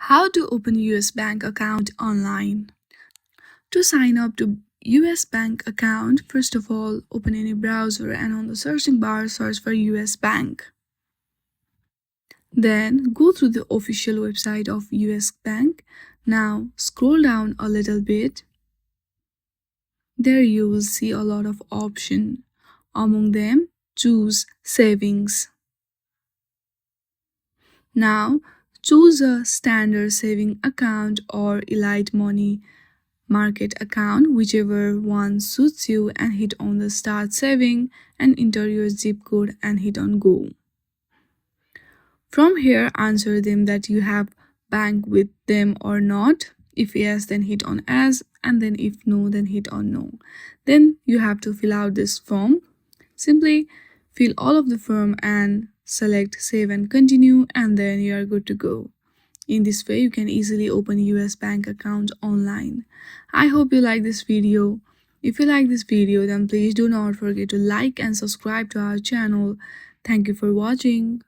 How to open US bank account online. To sign up to US bank account, first of all, open any browser and on the searching bar search for US bank. Then go through the official website of US bank. Now scroll down a little bit. There you will see a lot of options. Among them, choose savings. Now choose a standard saving account or elite money market account, whichever one suits you, and hit on the start saving and enter your zip code and hit on go. From here, answer them that you have bank with them or not. If yes, then hit on as, and then if no, then hit on no. Then you have to fill out this form. Simply fill all of the form and select save and continue, and then you are good to go. In this way, you can easily open US bank account online. I hope you like this video. If you like this video, then please do not forget to like and subscribe to our channel. Thank you for watching.